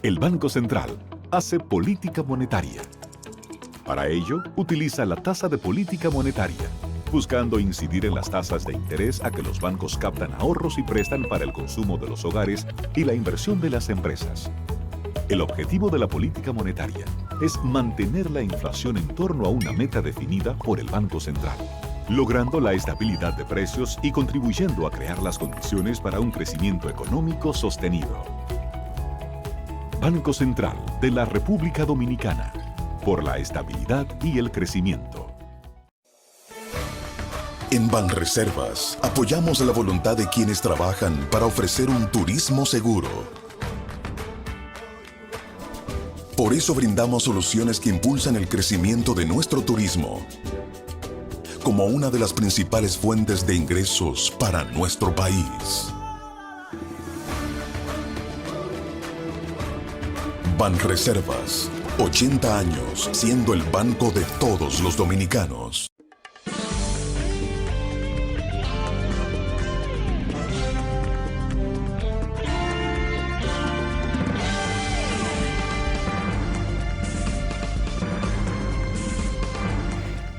El Banco Central hace política monetaria. Para ello, utiliza la tasa de política monetaria, buscando incidir en las tasas de interés a que los bancos captan ahorros y prestan para el consumo de los hogares y la inversión de las empresas. El objetivo de la política monetaria es mantener la inflación en torno a una meta definida por el Banco Central, logrando la estabilidad de precios y contribuyendo a crear las condiciones para un crecimiento económico sostenido. Banco Central de la República Dominicana, por la estabilidad y el crecimiento. En Banreservas apoyamos la voluntad de quienes trabajan para ofrecer un turismo seguro. Por eso brindamos soluciones que impulsan el crecimiento de nuestro turismo, como una de las principales fuentes de ingresos para nuestro país. Banreservas, 80 años siendo el banco de todos los dominicanos.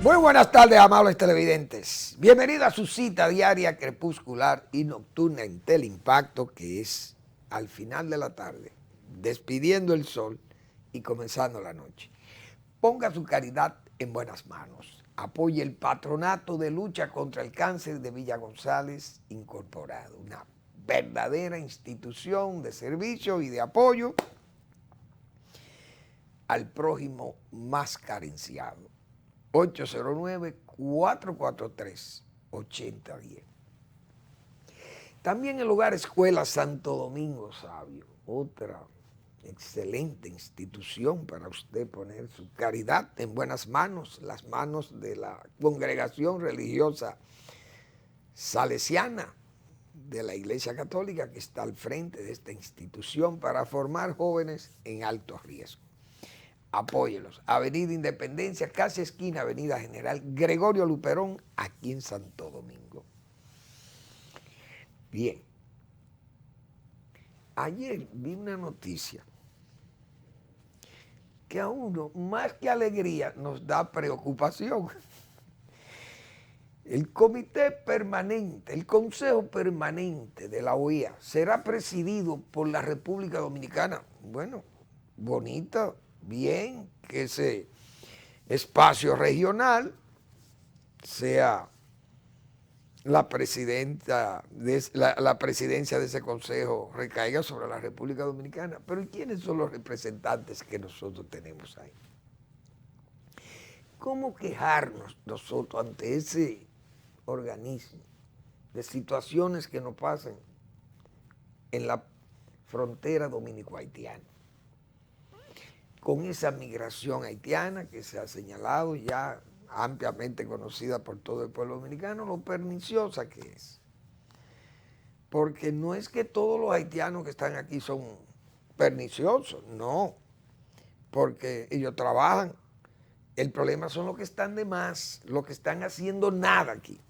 Muy buenas tardes, amables televidentes. Bienvenidos a su cita diaria, crepuscular y nocturna en Teleimpacto, que es al final de la tarde, despidiendo el sol y comenzando la noche. Ponga su caridad en buenas manos. Apoye el Patronato de Lucha contra el Cáncer de Villa González Incorporado, una verdadera institución de servicio y de apoyo al prójimo más carenciado. 809-443-8010. También el Hogar Escuela Santo Domingo Sabio, otra excelente institución para usted poner su caridad en buenas manos, las manos de la congregación religiosa salesiana de la Iglesia Católica, que está al frente de esta institución para formar jóvenes en alto riesgo. Apóyelos. Avenida Independencia, casi esquina Avenida General Gregorio Luperón, aquí en Santo Domingo. Bien. Ayer vi una noticia que a uno, más que alegría, nos da preocupación. El Comité Permanente, el Consejo Permanente de la OEA será presidido por la República Dominicana. Bueno, bonita, bien que ese espacio regional sea la presidencia de ese consejo recaiga sobre la República Dominicana. Pero ¿quiénes son los representantes que nosotros tenemos ahí? ¿Cómo quejarnos nosotros ante ese organismo de situaciones que nos pasan en la frontera dominico-haitiana? Con esa migración haitiana que se ha señalado ya ampliamente conocida por todo el pueblo dominicano, lo perniciosa que es. Porque no es que todos los haitianos que están aquí son perniciosos, no, porque ellos trabajan. El problema son los que están de más, los que están haciendo nada aquí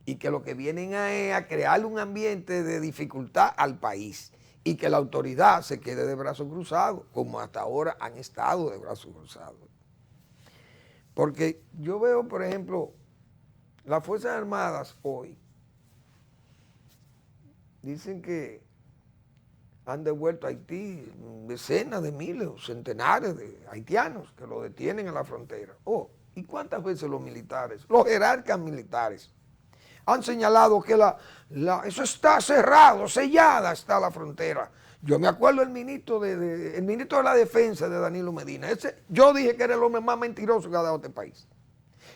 y que lo que vienen a crear un ambiente de dificultad al país y que la autoridad se quede de brazos cruzados, como hasta ahora han estado de brazos cruzados. Porque yo veo, por ejemplo, las Fuerzas Armadas hoy dicen que han devuelto a Haití decenas de miles o centenares de haitianos que lo detienen en la frontera. Oh, ¿y cuántas veces los militares, los jerarcas militares, han señalado que eso está cerrado, sellada está la frontera? Yo me acuerdo el ministro de la Defensa de Danilo Medina. Yo dije que era el hombre más mentiroso que ha dado este país.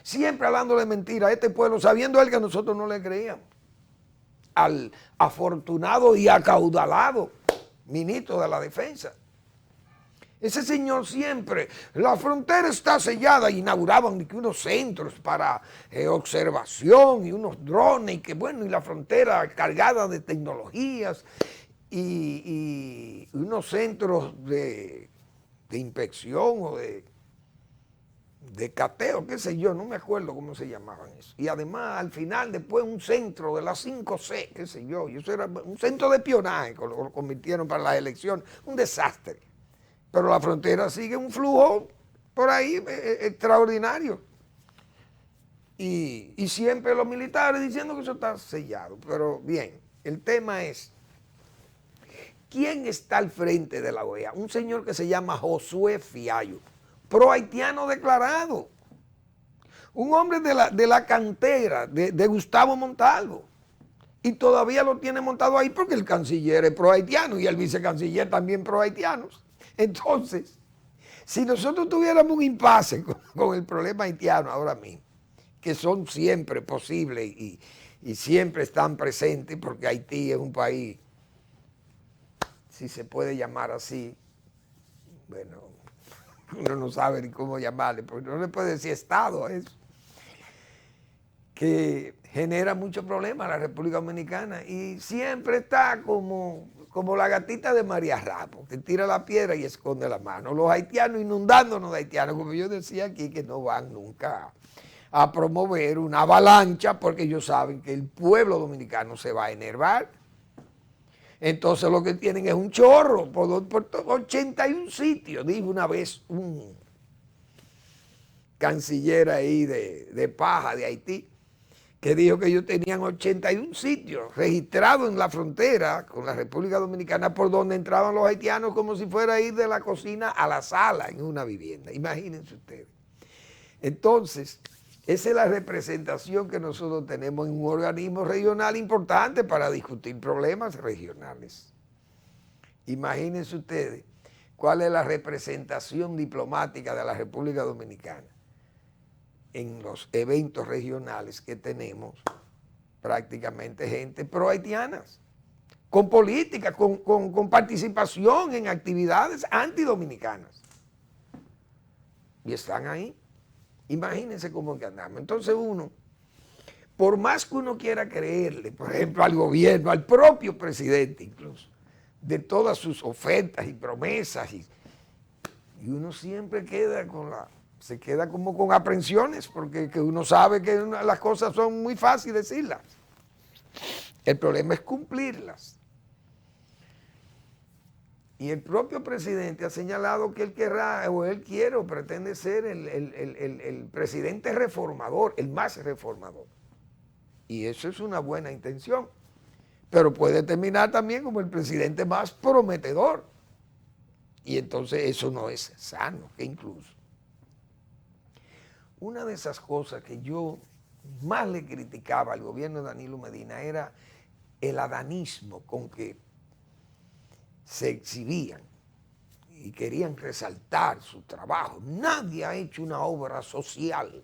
Siempre hablándole mentira a este pueblo, sabiendo él que nosotros no le creíamos. Al afortunado y acaudalado ministro de la Defensa. Ese señor siempre, la frontera está sellada, inauguraban unos centros para observación y unos drones, y que bueno, y la frontera cargada de tecnologías y unos centros de inspección o de cateo, qué sé yo, no me acuerdo cómo se llamaban eso. Y además, al final, después un centro de las 5C, qué sé yo, y eso era un centro de espionaje, lo convirtieron para las elecciones, un desastre. Pero la frontera sigue un flujo por ahí extraordinario. Y siempre los militares diciendo que eso está sellado. Pero bien, el tema es, ¿quién está al frente de la OEA? Un señor que se llama Josué Fiallo, pro haitiano declarado. Un hombre de la cantera de Gustavo Montalvo. Y todavía lo tiene montado ahí porque el canciller es pro haitiano y el vicecanciller también pro haitianos. Entonces, si nosotros tuviéramos un impasse con el problema haitiano ahora mismo, que son siempre posibles y siempre están presentes, porque Haití es un país, si se puede llamar así, bueno, uno no sabe ni cómo llamarle, porque no le puede decir Estado a eso, que genera muchos problemas a la República Dominicana y siempre está como la gatita de María Ramos, que tira la piedra y esconde la mano. Los haitianos inundándonos de haitianos, como yo decía aquí, que no van nunca a promover una avalancha porque ellos saben que el pueblo dominicano se va a enervar. Entonces lo que tienen es un chorro por 81 sitios, dijo una vez un canciller ahí de paja de Haití, que dijo que ellos tenían 81 sitios registrados en la frontera con la República Dominicana por donde entraban los haitianos como si fuera ir de la cocina a la sala en una vivienda. Imagínense ustedes. Entonces, esa es la representación que nosotros tenemos en un organismo regional importante para discutir problemas regionales. Imagínense ustedes cuál es la representación diplomática de la República Dominicana en los eventos regionales que tenemos, prácticamente gente pro-haitianas, con política, con participación en actividades antidominicanas. Y están ahí. Imagínense cómo que andamos. Entonces uno, por más que uno quiera creerle, por ejemplo, al gobierno, al propio presidente incluso, de todas sus ofertas y promesas, y uno siempre se queda como con aprensiones, porque que uno sabe que las cosas son muy fáciles decirlas. El problema es cumplirlas. Y el propio presidente ha señalado que él querrá, o él quiere, o pretende ser el presidente reformador, el más reformador. Y eso es una buena intención. Pero puede terminar también como el presidente más prometedor. Y entonces eso no es sano, que incluso. Una de esas cosas que yo más le criticaba al gobierno de Danilo Medina era el adanismo con que se exhibían y querían resaltar su trabajo. Nadie ha hecho una obra social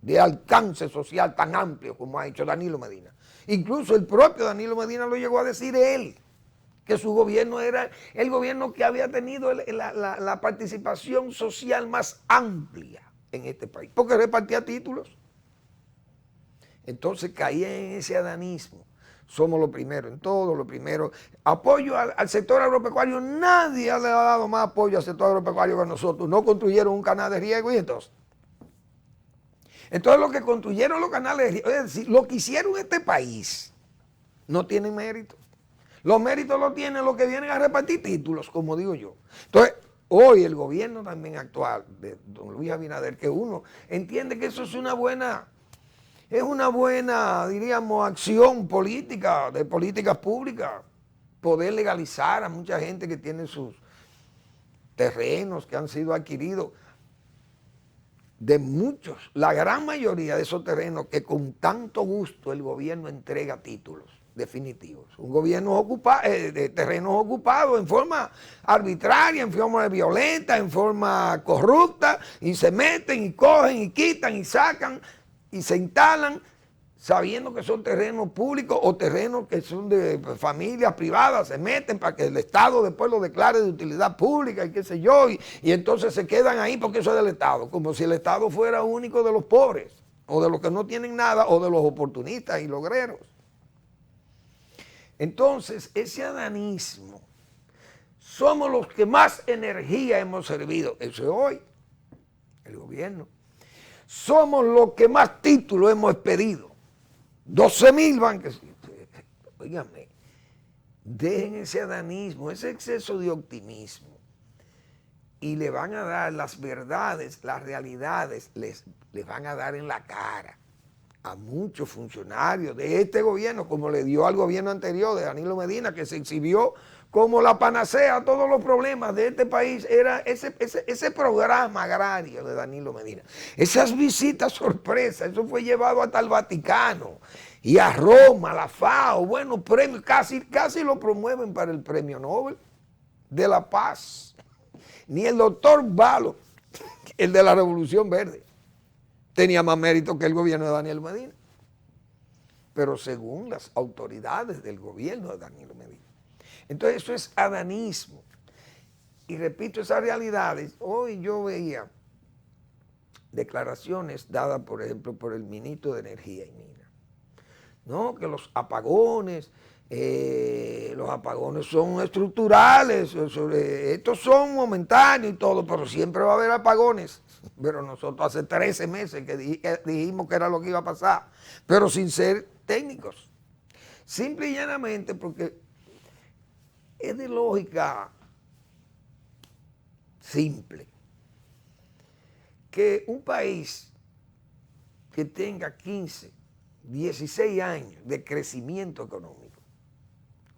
de alcance social tan amplio como ha hecho Danilo Medina. Incluso el propio Danilo Medina lo llegó a decir él, que su gobierno era el gobierno que había tenido la participación social más amplia en este país, porque repartía títulos. Entonces caía en ese adanismo. Somos los primeros en todo, lo primero. Apoyo al sector agropecuario, nadie le ha dado más apoyo al sector agropecuario que nosotros. No construyeron un canal de riego y entonces los que construyeron los canales de riego, es decir, lo que hicieron en este país, no tienen mérito. Los méritos los tienen los que vienen a repartir títulos, como digo yo. Entonces, hoy el gobierno también actual de don Luis Abinader, que uno entiende que eso es una buena, diríamos, acción política, de políticas públicas, poder legalizar a mucha gente que tiene sus terrenos que han sido adquiridos, de muchos, la gran mayoría de esos terrenos que con tanto gusto el gobierno entrega títulos definitivos. Un gobierno de terrenos ocupados en forma arbitraria, en forma violenta, en forma corrupta, y se meten y cogen y quitan y sacan y se instalan sabiendo que son terrenos públicos o terrenos que son de familias privadas, se meten para que el Estado después lo declare de utilidad pública y qué sé yo, y entonces se quedan ahí porque eso es del Estado, como si el Estado fuera único de los pobres, o de los que no tienen nada, o de los oportunistas y logreros. Entonces, ese adanismo, somos los que más energía hemos servido, eso es hoy, el gobierno. Somos los que más títulos hemos expedido. 12,000 bancos. Óigame, dejen ese adanismo, ese exceso de optimismo. y le van a dar las verdades, las realidades, les van a dar en la cara a muchos funcionarios de este gobierno, como le dio al gobierno anterior de Danilo Medina, que se exhibió como la panacea a todos los problemas de este país, era ese programa agrario de Danilo Medina. Esas visitas sorpresas, eso fue llevado hasta el Vaticano y a Roma, a la FAO, bueno, premios, casi lo promueven para el premio Nobel de la Paz. Ni el doctor Balo, el de la Revolución Verde, tenía más mérito que el gobierno de Danilo Medina. Pero según las autoridades del gobierno de Danilo Medina. Entonces eso es adanismo. Y repito, esas realidades, hoy yo veía declaraciones dadas, por ejemplo, por el ministro de Energía y Minas. No, que los apagones son estructurales, estos son momentáneos y todo, pero siempre va a haber apagones. Pero nosotros hace 13 meses que dijimos que era lo que iba a pasar, pero sin ser técnicos. Simple y llanamente porque es de lógica simple que un país que tenga 15, 16 años de crecimiento económico,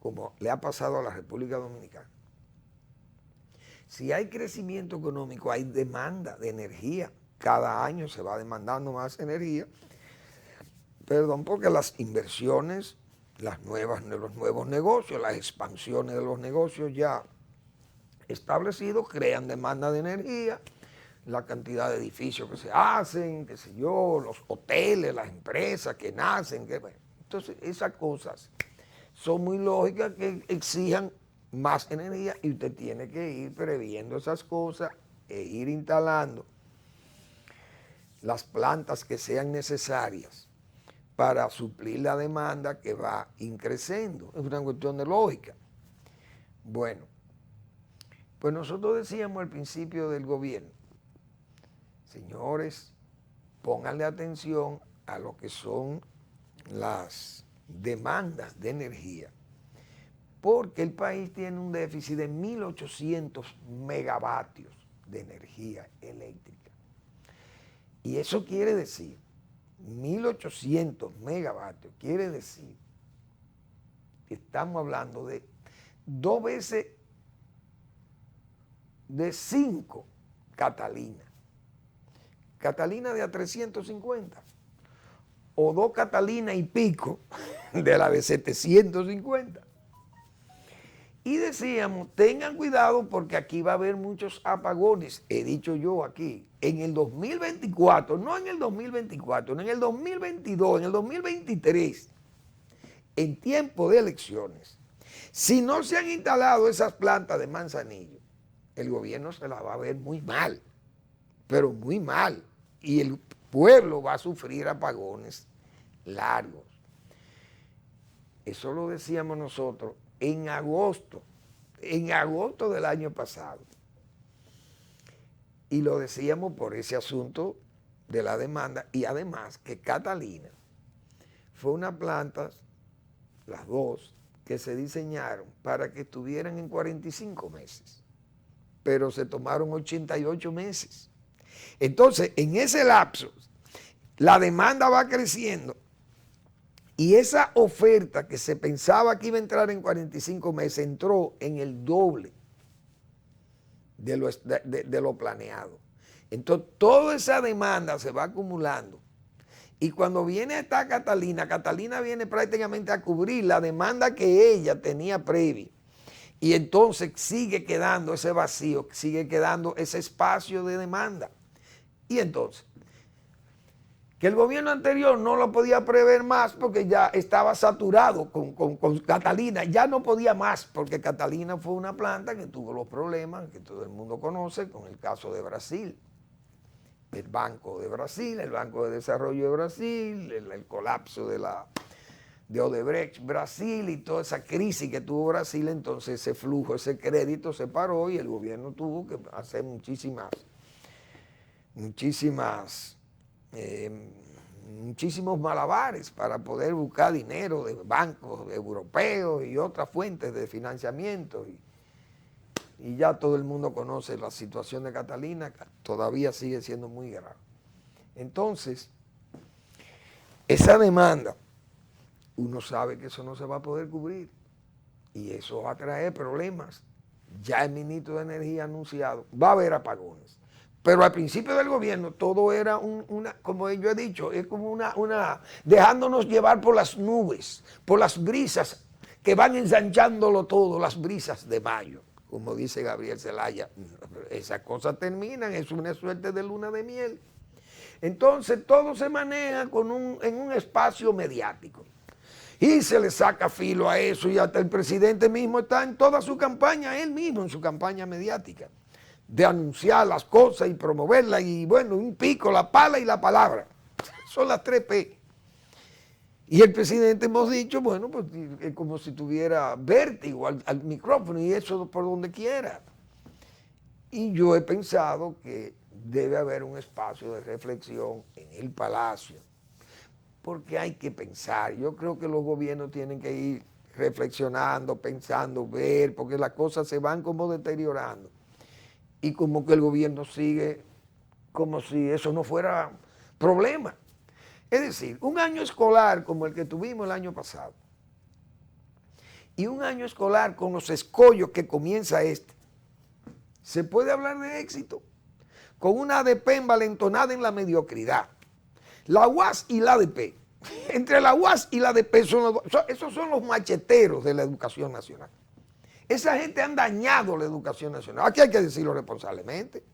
como le ha pasado a la República Dominicana, si hay crecimiento económico, hay demanda de energía. Cada año se va demandando más energía, porque las inversiones, los nuevos negocios, las expansiones de los negocios ya establecidos crean demanda de energía, la cantidad de edificios que se hacen, qué sé yo, los hoteles, las empresas que nacen. Entonces, esas cosas son muy lógicas que exijan más energía y usted tiene que ir previendo esas cosas e ir instalando las plantas que sean necesarias para suplir la demanda que va increciendo. Es una cuestión de lógica. Bueno, pues nosotros decíamos al principio del gobierno, señores, pónganle atención a lo que son las demandas de energía, porque el país tiene un déficit de 1.800 megavatios de energía eléctrica. Y eso quiere decir, 1.800 megavatios, quiere decir que estamos hablando de 2 veces de 5 Catalina. Catalina de a 350. O 2 Catalinas y pico de la de 750. Y decíamos, tengan cuidado porque aquí va a haber muchos apagones, he dicho yo aquí, en el 2024, no en el 2024, no en el 2022, en el 2023, en tiempo de elecciones. Si no se han instalado esas plantas de Manzanillo, el gobierno se las va a ver muy mal, pero muy mal, y el pueblo va a sufrir apagones largos. Eso lo decíamos nosotros en agosto del año pasado. Y lo decíamos por ese asunto de la demanda y además que Catalina fue una planta, las dos, que se diseñaron para que estuvieran en 45 meses, pero se tomaron 88 meses. Entonces, en ese lapso, la demanda va creciendo y esa oferta que se pensaba que iba a entrar en 45 meses entró en el doble de lo planeado. Entonces, toda esa demanda se va acumulando. Y cuando viene esta Catalina, Catalina viene prácticamente a cubrir la demanda que ella tenía previa. Y entonces sigue quedando ese vacío, sigue quedando ese espacio de demanda. Y entonces, que el gobierno anterior no lo podía prever más porque ya estaba saturado con Catalina, ya no podía más porque Catalina fue una planta que tuvo los problemas que todo el mundo conoce con el caso de Brasil. El Banco de Brasil, el Banco de Desarrollo de Brasil, el colapso de Odebrecht Brasil y toda esa crisis que tuvo Brasil, entonces ese flujo, ese crédito se paró y el gobierno tuvo que hacer muchísimos malabares para poder buscar dinero de bancos europeos y otras fuentes de financiamiento. y ya todo el mundo conoce la situación de Catalina, todavía sigue siendo muy grave. Entonces, esa demanda, uno sabe que eso no se va a poder cubrir y eso va a traer problemas. Ya el ministro de Energía ha anunciado, va a haber apagones. Pero al principio del gobierno todo era como yo he dicho, es como dejándonos llevar por las nubes, por las brisas que van ensanchándolo todo, las brisas de mayo, como dice Gabriel Zelaya. Esas cosas terminan, es una suerte de luna de miel. Entonces todo se maneja en un espacio mediático. Y se le saca filo a eso y hasta el presidente mismo está en toda su campaña, él mismo en su campaña mediática, de anunciar las cosas y promoverlas y bueno, un pico, la pala y la palabra. Son las 3 P. Y el presidente hemos dicho, bueno, pues es como si tuviera vértigo al micrófono y eso por donde quiera. Y yo he pensado que debe haber un espacio de reflexión en el Palacio, porque hay que pensar. Yo creo que los gobiernos tienen que ir reflexionando, pensando, ver, porque las cosas se van como deteriorando. Y como que el gobierno sigue como si eso no fuera problema. Es decir, un año escolar como el que tuvimos el año pasado y un año escolar con los escollos que comienza ¿se puede hablar de éxito? Con una ADP envalentonada en la mediocridad. La UAS y la ADP. Entre la UAS y la ADP esos son los macheteros de la educación nacional. Esa gente han dañado la educación nacional. Aquí hay que decirlo responsablemente.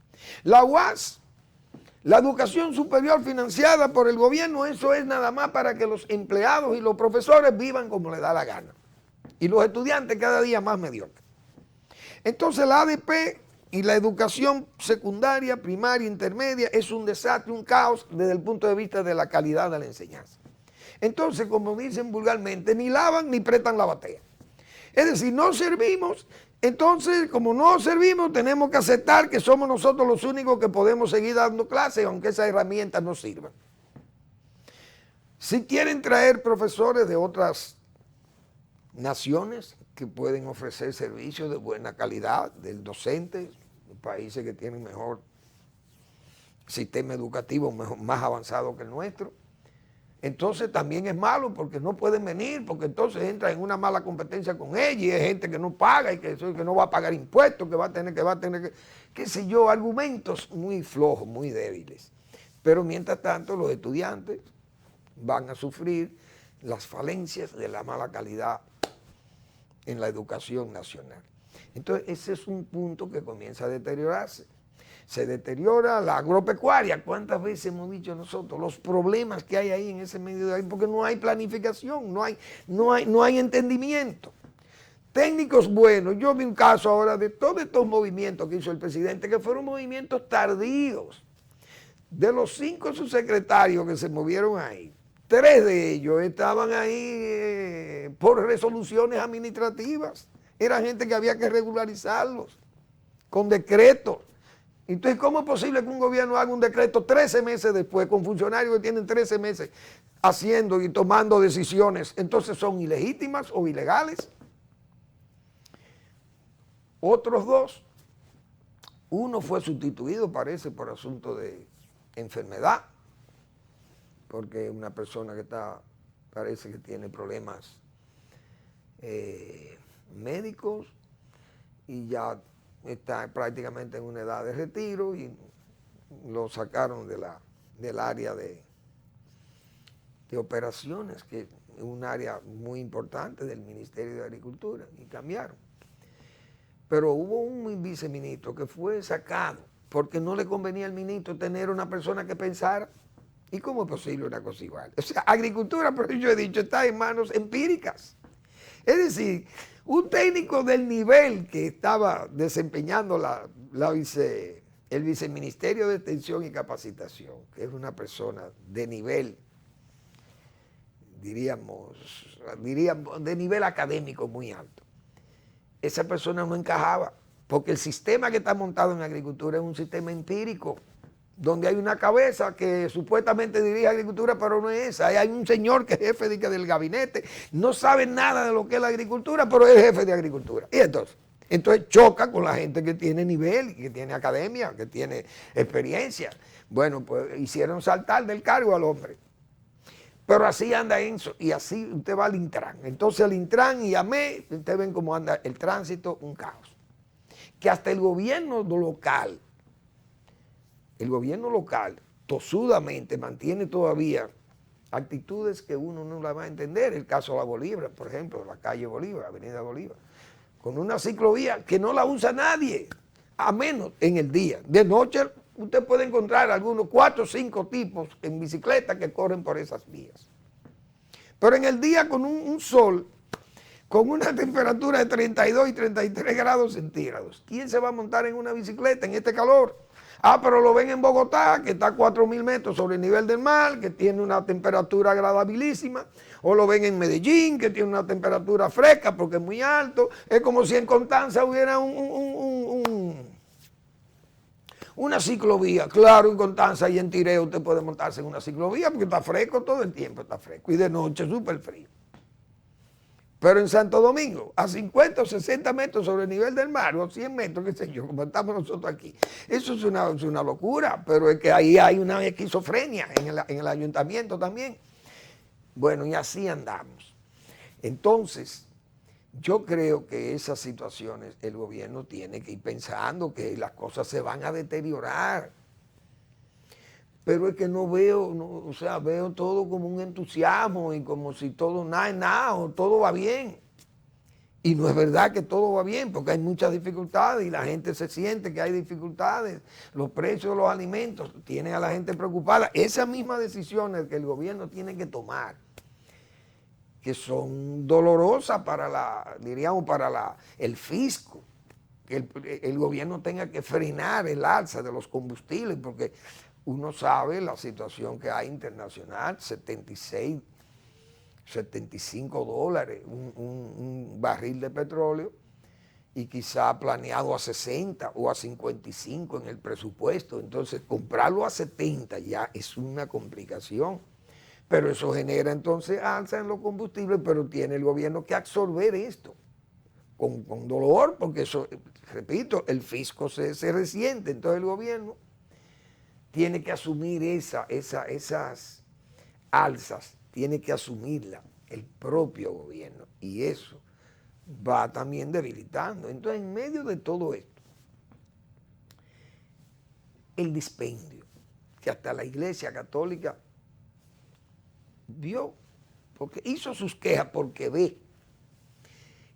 La UAS, la educación superior financiada por el gobierno, eso es nada más para que los empleados y los profesores vivan como les da la gana. Y los estudiantes cada día más mediocres. Entonces la ADP y la educación secundaria, primaria, intermedia es un desastre, un caos desde el punto de vista de la calidad de la enseñanza. Entonces, como dicen vulgarmente, ni lavan ni prestan la batea. Es decir, no servimos, entonces como no servimos tenemos que aceptar que somos nosotros los únicos que podemos seguir dando clases, aunque esas herramientas no sirvan. Si quieren traer profesores de otras naciones que pueden ofrecer servicios de buena calidad, del docente, países que tienen mejor sistema educativo, más avanzado que el nuestro, entonces también es malo porque no pueden venir, porque entonces entran en una mala competencia con ellos y hay gente que no paga y que no va a pagar impuestos, que va a tener que, qué sé yo, argumentos muy flojos, muy débiles. Pero mientras tanto los estudiantes van a sufrir las falencias de la mala calidad en la educación nacional. Entonces ese es un punto que comienza a deteriorarse. Se deteriora la agropecuaria. ¿Cuántas veces hemos dicho nosotros los problemas que hay ahí en ese medio de ahí? Porque no hay planificación, no hay entendimiento. Técnicos buenos. Yo vi un caso ahora de todos estos movimientos que hizo el presidente, que fueron movimientos tardíos. De los 5 subsecretarios que se movieron ahí, 3 de ellos estaban ahí por resoluciones administrativas. Era gente que había que regularizarlos con decretos. Entonces, ¿cómo es posible que un gobierno haga un decreto 13 meses después con funcionarios que tienen 13 meses haciendo y tomando decisiones? Entonces, ¿son ilegítimas o ilegales? Otros 2, uno fue sustituido, parece, por asunto de enfermedad, porque una persona que parece que tiene problemas médicos y ya está prácticamente en una edad de retiro y lo sacaron del área de operaciones, que es un área muy importante del Ministerio de Agricultura, y cambiaron. Pero hubo un viceministro que fue sacado porque no le convenía al ministro tener una persona que pensara. ¿Y cómo es posible una cosa igual? O sea, agricultura, pero yo he dicho, está en manos empíricas. Es decir, un técnico del nivel que estaba desempeñando el Viceministerio de Extensión y Capacitación, que es una persona de nivel, diríamos, de nivel académico muy alto, esa persona no encajaba, porque el sistema que está montado en agricultura es un sistema empírico, donde hay una cabeza que supuestamente dirige agricultura, pero no es esa. Hay un señor que es jefe del gabinete, no sabe nada de lo que es la agricultura, pero es jefe de agricultura. Y entonces, Entonces choca con la gente que tiene nivel, que tiene academia, que tiene experiencia. Bueno, pues hicieron saltar del cargo al hombre. Pero así anda Enzo, y así usted va al Intran. Entonces el Intran y AME, ustedes ven cómo anda el tránsito, un caos. Que hasta el gobierno local, tosudamente mantiene todavía actitudes que uno no la va a entender. El caso de la Bolívar, por ejemplo, la calle Bolívar, avenida Bolívar, con una ciclovía que no la usa nadie, a menos en el día. De noche usted puede encontrar algunos 4 o 5 tipos en bicicleta que corren por esas vías. Pero en el día con un sol, con una temperatura de 32 y 33 grados centígrados, ¿quién se va a montar en una bicicleta en este calor? Pero lo ven en Bogotá, que está a 4.000 metros sobre el nivel del mar, que tiene una temperatura agradabilísima, o lo ven en Medellín, que tiene una temperatura fresca porque es muy alto. Es como si en Constanza hubiera una ciclovía. Claro, en Constanza y en Tireo usted puede montarse en una ciclovía porque está fresco todo el tiempo, está fresco, y de noche súper frío. Pero en Santo Domingo, a 50 o 60 metros sobre el nivel del mar, o 100 metros, qué sé yo, como estamos nosotros aquí, eso es una locura, pero es que ahí hay una esquizofrenia en el ayuntamiento también. Bueno, y así andamos. Entonces, yo creo que esas situaciones el gobierno tiene que ir pensando que las cosas se van a deteriorar. Pero es que no veo, veo todo como un entusiasmo y como si todo nada es nada o todo va bien. Y no es verdad que todo va bien, porque hay muchas dificultades y la gente se siente que hay dificultades. Los precios de los alimentos tienen a la gente preocupada. Esas mismas decisiones que el gobierno tiene que tomar, que son dolorosas para el fisco, que el gobierno tenga que frenar el alza de los combustibles, porque uno sabe la situación que hay internacional, 76, 75 dólares un barril de petróleo, y quizá planeado a 60 o a 55 en el presupuesto. Entonces comprarlo a 70 ya es una complicación. Pero eso genera entonces alza en los combustibles, pero tiene el gobierno que absorber esto con dolor, porque eso, repito, el fisco se resiente. Entonces el gobierno tiene que asumir esas alzas, tiene que asumirla el propio gobierno, y eso va también debilitando. Entonces, en medio de todo esto, el dispendio, que hasta la Iglesia Católica vio, porque hizo sus quejas porque ve,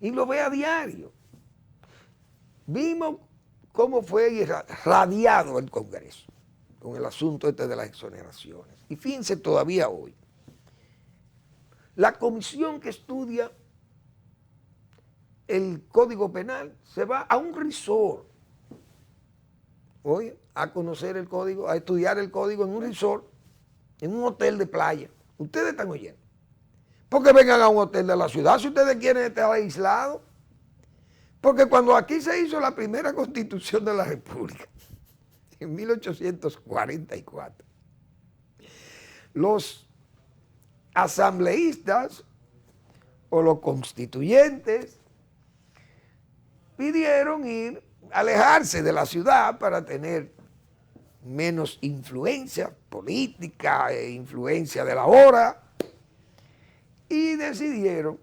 y lo ve a diario. Vimos cómo fue radiado el Congreso con el asunto este de las exoneraciones. Y fíjense todavía hoy, la comisión que estudia el Código Penal se va a un resort, oye, a conocer el código, a estudiar el código en un resort, en un hotel de playa. Ustedes están oyendo. Porque vengan a un hotel de la ciudad si ustedes quieren estar aislados. Porque cuando aquí se hizo la primera constitución de la República, en 1844, los asambleístas o los constituyentes pidieron alejarse de la ciudad para tener menos influencia política e influencia de la hora, y decidieron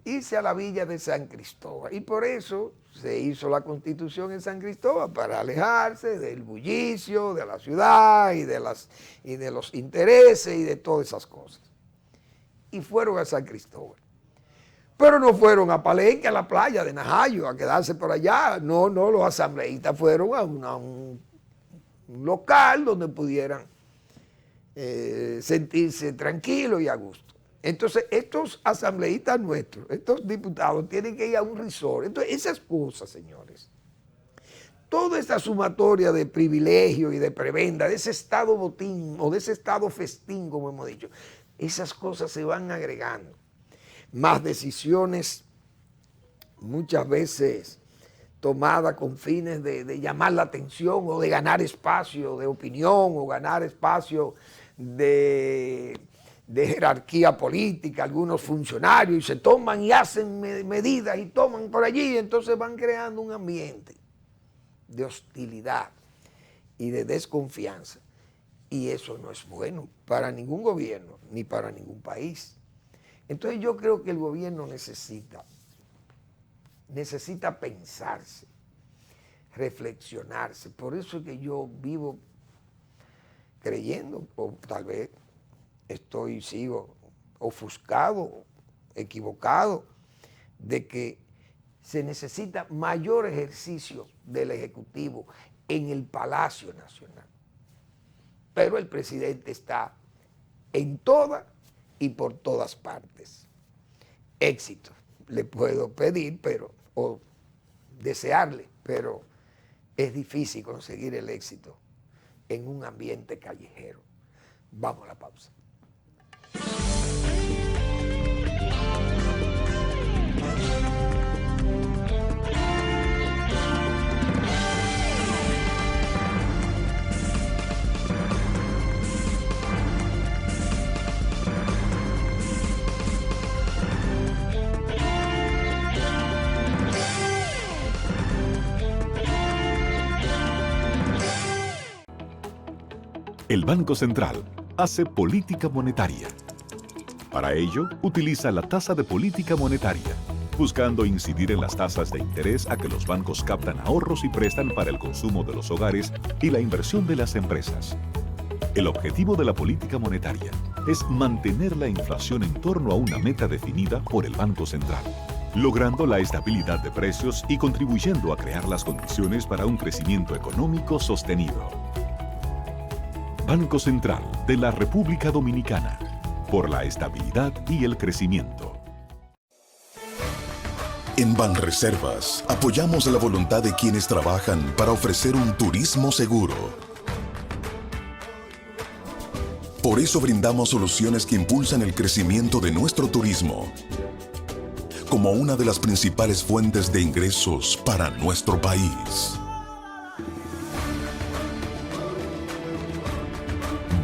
irse a la villa de San Cristóbal, y por eso se hizo la Constitución en San Cristóbal, para alejarse del bullicio de la ciudad y de los intereses y de todas esas cosas. Y fueron a San Cristóbal. Pero no fueron a Palenque, a la playa de Najayo, a quedarse por allá. No, los asambleístas fueron a un local donde pudieran sentirse tranquilos y a gusto. Entonces, estos asambleístas nuestros, estos diputados, tienen que ir a un resort. Entonces, esas cosas, señores, toda esta sumatoria de privilegio y de prebenda, de ese estado botín o de ese estado festín, como hemos dicho, esas cosas se van agregando. Más decisiones, muchas veces tomadas con fines de llamar la atención o de ganar espacio de opinión o ganar espacio de de jerarquía política, algunos funcionarios, y se toman y hacen medidas y toman por allí, entonces van creando un ambiente de hostilidad y de desconfianza. Y eso no es bueno para ningún gobierno ni para ningún país. Entonces yo creo que el gobierno necesita pensarse, reflexionarse. Por eso es que yo vivo creyendo, o tal vez sigo ofuscado, equivocado, de que se necesita mayor ejercicio del Ejecutivo en el Palacio Nacional. Pero el presidente está en todas y por todas partes. Éxito le puedo pedir, o desearle, pero es difícil conseguir el éxito en un ambiente callejero. Vamos a la pausa. El Banco Central hace política monetaria. Para ello, utiliza la tasa de política monetaria, buscando incidir en las tasas de interés a que los bancos captan ahorros y prestan para el consumo de los hogares y la inversión de las empresas. El objetivo de la política monetaria es mantener la inflación en torno a una meta definida por el Banco Central, logrando la estabilidad de precios y contribuyendo a crear las condiciones para un crecimiento económico sostenido. Banco Central de la República Dominicana, por la estabilidad y el crecimiento. En Banreservas apoyamos la voluntad de quienes trabajan para ofrecer un turismo seguro. Por eso brindamos soluciones que impulsan el crecimiento de nuestro turismo, como una de las principales fuentes de ingresos para nuestro país.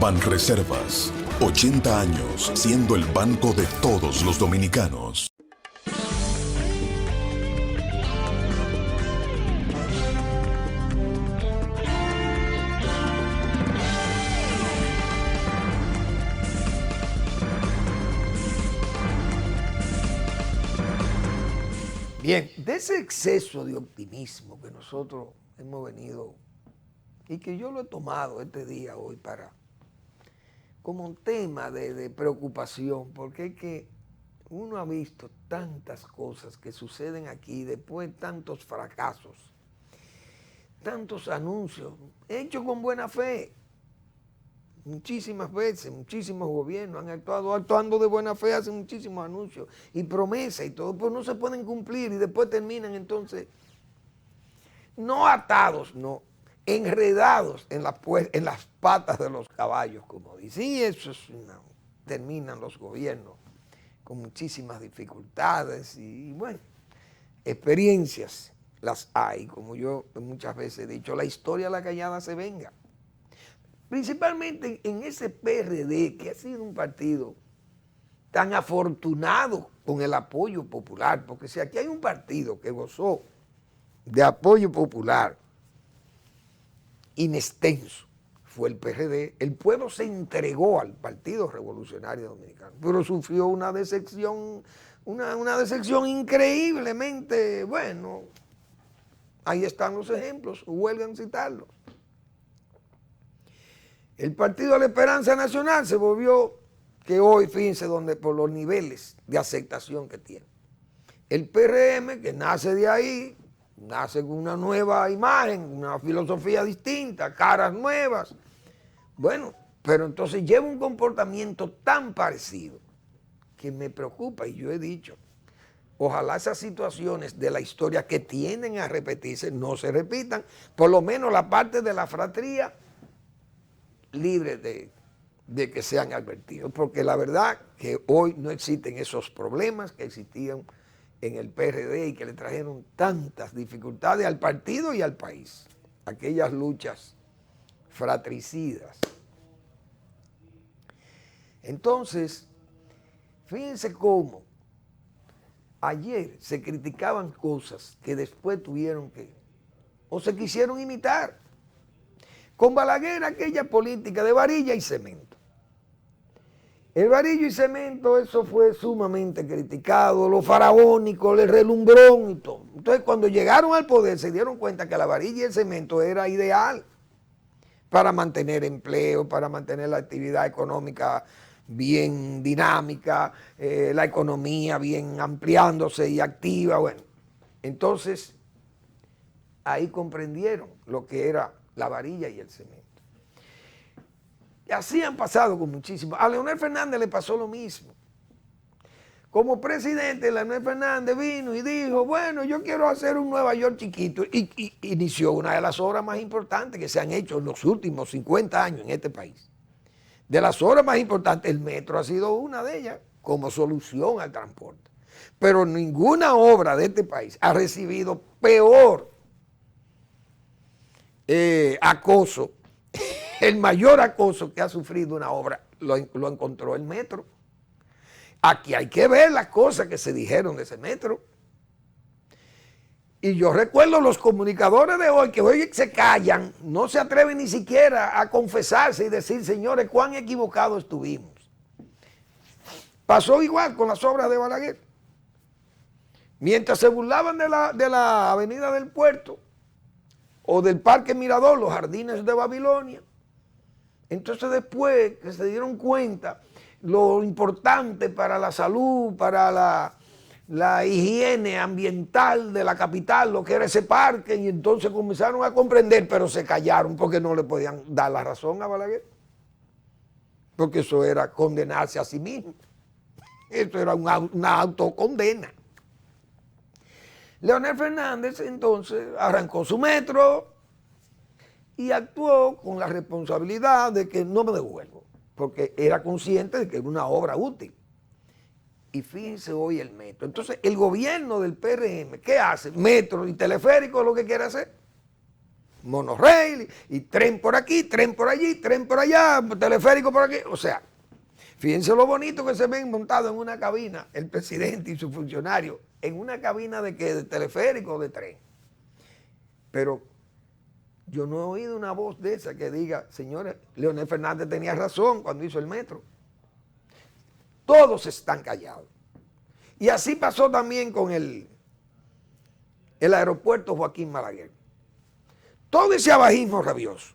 Banreservas, 80 años siendo el banco de todos los dominicanos. Bien, de ese exceso de optimismo que nosotros hemos venido y que yo lo he tomado este día hoy como un tema de preocupación, porque es que uno ha visto tantas cosas que suceden aquí después de tantos fracasos, tantos anuncios hechos con buena fe. Muchísimas veces, muchísimos gobiernos han actuando de buena fe, hacen muchísimos anuncios y promesas y todo, pero no se pueden cumplir y después terminan entonces no atados, no, enredados en las patas de los caballos, como dicen. Y eso terminan los gobiernos con muchísimas dificultades y bueno, experiencias las hay, como yo muchas veces he dicho, la historia a la callada se venga. Principalmente en ese PRD, que ha sido un partido tan afortunado con el apoyo popular, porque si aquí hay un partido que gozó de apoyo popular inextenso, fue el PRD. El pueblo se entregó al Partido Revolucionario Dominicano, pero sufrió una decepción increíblemente, bueno, ahí están los ejemplos, huelgan citarlos. El Partido de la Esperanza Nacional se volvió, que hoy, fíjense, por los niveles de aceptación que tiene. El PRM, que nace de ahí, nace con una nueva imagen, una filosofía distinta, caras nuevas. Bueno, pero entonces lleva un comportamiento tan parecido que me preocupa, y yo he dicho, ojalá esas situaciones de la historia que tienden a repetirse no se repitan, por lo menos la parte de la fratría libre de que sean advertidos, porque la verdad que hoy no existen esos problemas que existían en el PRD y que le trajeron tantas dificultades al partido y al país, aquellas luchas fratricidas. Entonces, fíjense cómo ayer se criticaban cosas que después tuvieron que, o se quisieron imitar. Con Balaguer aquella política de varilla y cemento. El varillo y cemento, eso fue sumamente criticado, lo faraónico, el relumbrón y todo. Entonces, cuando llegaron al poder, se dieron cuenta que la varilla y el cemento era ideal para mantener empleo, para mantener la actividad económica bien dinámica, la economía bien ampliándose y activa. Bueno, entonces, ahí comprendieron lo que era la varilla y el cemento. Y así han pasado con muchísimos. A Leonel Fernández le pasó lo mismo. Como presidente, Leonel Fernández vino y dijo, bueno, yo quiero hacer un Nueva York chiquito. Y inició una de las obras más importantes que se han hecho en los últimos 50 años en este país. De las obras más importantes, el metro ha sido una de ellas como solución al transporte. Pero ninguna obra de este país ha recibido peor acoso. El mayor acoso que ha sufrido una obra lo encontró el metro. Aquí hay que ver las cosas que se dijeron de ese metro. Y yo recuerdo los comunicadores de hoy que hoy se callan, no se atreven ni siquiera a confesarse y decir, señores, cuán equivocados estuvimos. Pasó igual con las obras de Balaguer. Mientras se burlaban de la avenida del Puerto o del Parque Mirador, los jardines de Babilonia, entonces después que se dieron cuenta lo importante para la salud, para la higiene ambiental de la capital, lo que era ese parque, y entonces comenzaron a comprender, pero se callaron porque no le podían dar la razón a Balaguer. Porque eso era condenarse a sí mismo. Eso era una autocondena. Leonel Fernández entonces arrancó su metro y actuó con la responsabilidad de que no me devuelvo, porque era consciente de que era una obra útil. Y fíjense hoy el metro. Entonces, el gobierno del PRM, ¿qué hace? Metro y teleférico es lo que quiere hacer. Monorail y tren por aquí, tren por allí, tren por allá, teleférico por aquí. O sea, fíjense lo bonito que se ven montados en una cabina, el presidente y su funcionario, en una cabina de teleférico o de tren. Pero yo no he oído una voz de esa que diga, señores, Leonel Fernández tenía razón cuando hizo el metro. Todos están callados. Y así pasó también con el aeropuerto Joaquín Balaguer. Todo ese abajismo rabioso,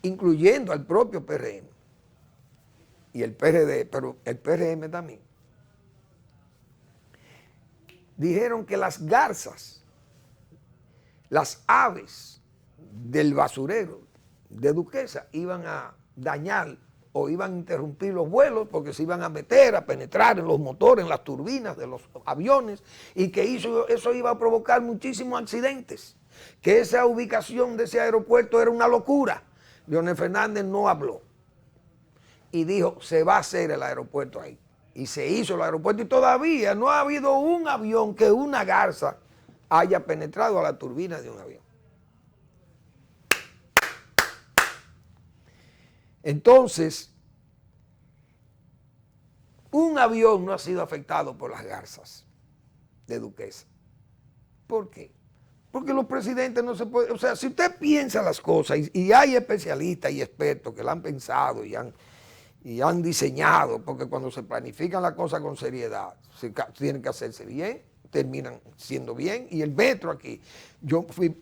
incluyendo al propio PRM y el PRD, pero el PRM también, dijeron que las garzas, las aves del basurero de Duquesa iban a dañar o iban a interrumpir los vuelos porque se iban a meter, a penetrar en los motores, en las turbinas de los aviones, y que eso iba a provocar muchísimos accidentes, que esa ubicación de ese aeropuerto era una locura. Leonel Fernández no habló y dijo, se va a hacer el aeropuerto ahí. Y se hizo el aeropuerto y todavía no ha habido un avión que una garza haya penetrado a la turbina de un avión. Entonces, un avión no ha sido afectado por las garzas de Duquesa. ¿Por qué? Porque los presidentes no se pueden... O sea, si usted piensa las cosas, y hay especialistas y expertos que la han pensado y han diseñado, porque cuando se planifican las cosas con seriedad, tienen que hacerse bien, terminan siendo bien, y el metro aquí,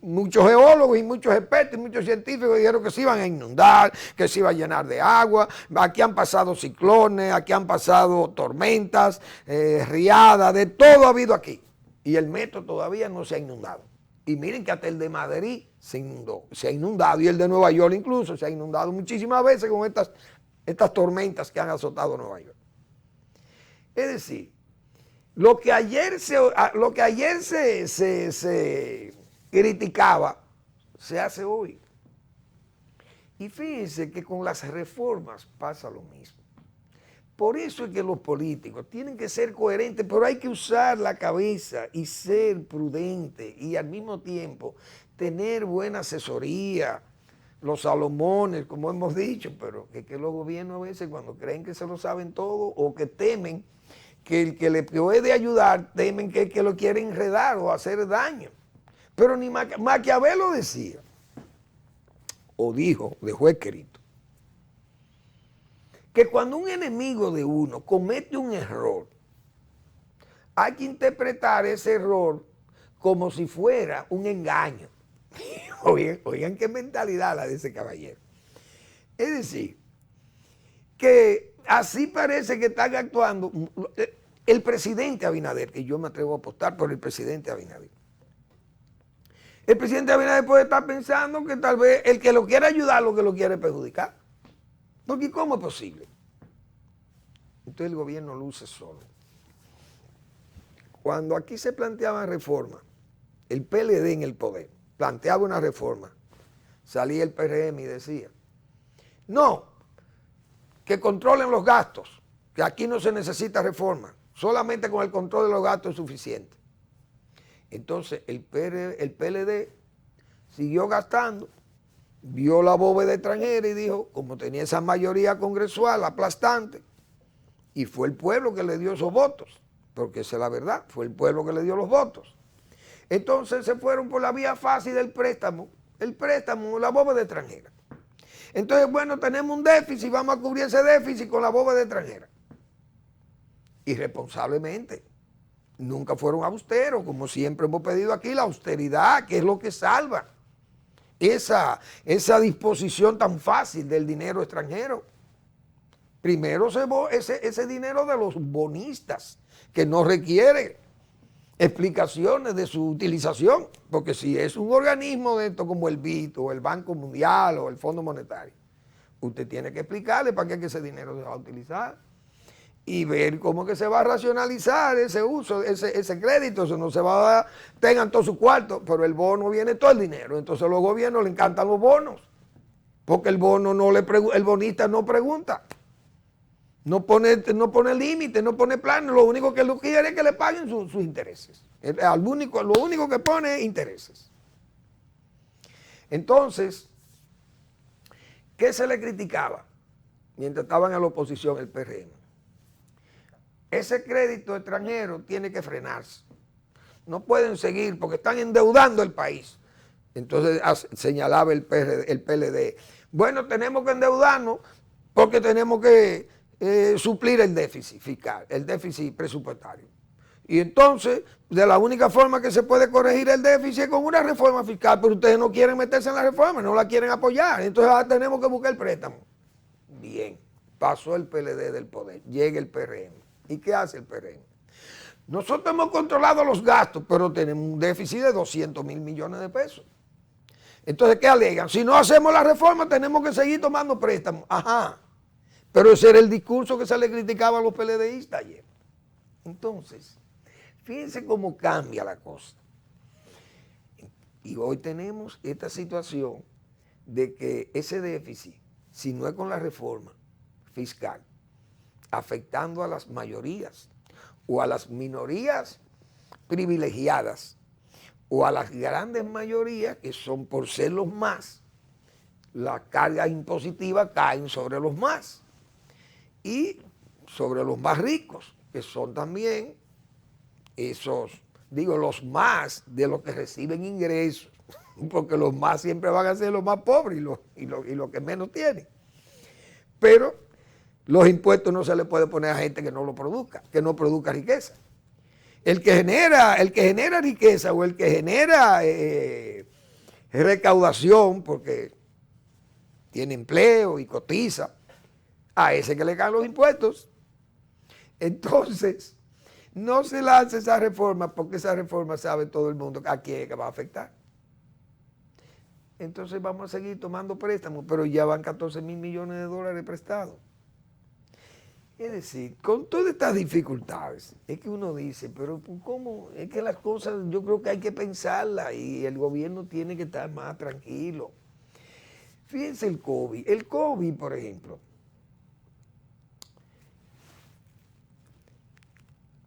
muchos geólogos y muchos expertos y muchos científicos dijeron que se iban a inundar, que se iba a llenar de agua, aquí han pasado ciclones, aquí han pasado tormentas, riadas, de todo ha habido aquí, y el metro todavía no se ha inundado. Y miren que hasta el de Madrid se ha inundado, y el de Nueva York incluso se ha inundado muchísimas veces con estas tormentas que han azotado Nueva York. Es decir, lo que ayer se criticaba, se hace hoy. Y fíjense que con las reformas pasa lo mismo. Por eso es que los políticos tienen que ser coherentes, pero hay que usar la cabeza y ser prudente y al mismo tiempo tener buena asesoría. los Salomones, como hemos dicho, pero que los gobiernos a veces cuando creen que se lo saben todo o que temen que el que le puede ayudar, temen que el que lo quiere enredar o hacer daño. Pero ni Maquiavelo decía, o dijo, dejó escrito, que cuando un enemigo de uno comete un error, hay que interpretar ese error como si fuera un engaño. Oigan qué mentalidad la de ese caballero. Es decir, que así parece que están actuando el presidente Abinader, que yo me atrevo a apostar por el presidente Abinader. El presidente Abinader puede estar pensando que tal vez el que lo quiere ayudar lo que lo quiere perjudicar. Porque ¿cómo es posible? Entonces el gobierno luce solo. Cuando aquí se planteaba reforma, el PLD en el poder planteaba una reforma, salía el PRM y decía, no, que controlen los gastos, que aquí no se necesita reforma, solamente con el control de los gastos es suficiente. Entonces el PLD siguió gastando, vio la bóveda extranjera y dijo, como tenía esa mayoría congresual aplastante, y fue el pueblo que le dio esos votos, porque esa es la verdad, fue el pueblo que le dio los votos. Entonces se fueron por la vía fácil del préstamo, la bóveda extranjera. Entonces, bueno, tenemos un déficit, vamos a cubrir ese déficit con la bóveda extranjera. Irresponsablemente. Nunca fueron austeros, como siempre hemos pedido aquí, la austeridad, que es lo que salva esa disposición tan fácil del dinero extranjero. Primero ese dinero de los bonistas, que no requiere explicaciones de su utilización, porque si es un organismo de esto como el BID o el Banco Mundial o el Fondo Monetario, usted tiene que explicarle para qué es que ese dinero se va a utilizar y ver cómo que se va a racionalizar ese uso, ese crédito. Eso no se va a dar, tengan todo su cuarto, pero el bono viene todo el dinero. Entonces a los gobiernos le encantan los bonos, porque el bonista no pregunta, no pone límite, no pone plan, lo único que lo quiere es que le paguen sus intereses. Lo único que pone es intereses. Entonces, ¿qué se le criticaba mientras estaban en la oposición el PRM? Ese crédito extranjero tiene que frenarse. No pueden seguir porque están endeudando el país. Entonces señalaba el PLD. Bueno, tenemos que endeudarnos porque tenemos que suplir el déficit fiscal, el déficit presupuestario. Y entonces, de la única forma que se puede corregir el déficit es con una reforma fiscal, pero ustedes no quieren meterse en la reforma, no la quieren apoyar. Entonces ahora tenemos que buscar el préstamo. Bien, pasó el PLD del poder, llega el PRM. ¿Y qué hace el PRM? Nosotros hemos controlado los gastos, pero tenemos un déficit de 200,000 millones de pesos. Entonces, ¿qué alegan? Si no hacemos la reforma, tenemos que seguir tomando préstamos. Ajá. Pero ese era el discurso que se le criticaba a los PLDistas ayer. Entonces, fíjense cómo cambia la cosa. Y hoy tenemos esta situación de que ese déficit, si no es con la reforma fiscal, afectando a las mayorías o a las minorías privilegiadas o a las grandes mayorías que son por ser los más, las cargas impositivas caen sobre los más y sobre los más ricos, que son también los más de los que reciben ingresos, porque los más siempre van a ser los más pobres y los que menos tienen. Pero los impuestos no se le puede poner a gente que no lo produzca, que no produzca riqueza. El que genera riqueza o el que genera recaudación porque tiene empleo y cotiza, a ese que le caen los impuestos. Entonces, no se lance esa reforma porque esa reforma sabe todo el mundo a quién es que va a afectar. Entonces vamos a seguir tomando préstamos, pero ya van 14,000 millones de dólares prestados. Es decir, con todas estas dificultades, es que uno dice, pero ¿cómo? Es que las cosas yo creo que hay que pensarlas y el gobierno tiene que estar más tranquilo. Fíjense el COVID. El COVID, por ejemplo,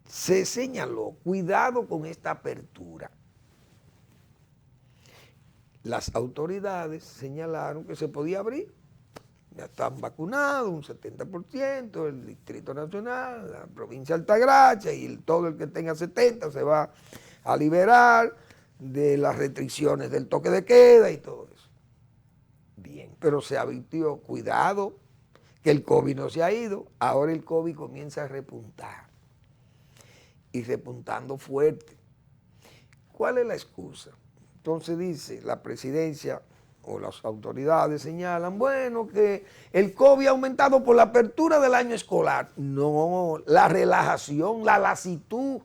se señaló, cuidado con esta apertura. las autoridades señalaron que se podía abrir. Ya están vacunados un 70%, el Distrito Nacional, la provincia de Altagracia y todo el que tenga 70 se va a liberar de las restricciones del toque de queda y todo eso. Bien, pero se advirtió, cuidado, que el COVID no se ha ido, ahora el COVID comienza a repuntar y repuntando fuerte. ¿Cuál es la excusa? Entonces dice la presidencia o las autoridades señalan, bueno, que el COVID ha aumentado por la apertura del año escolar. No, la relajación, la lasitud.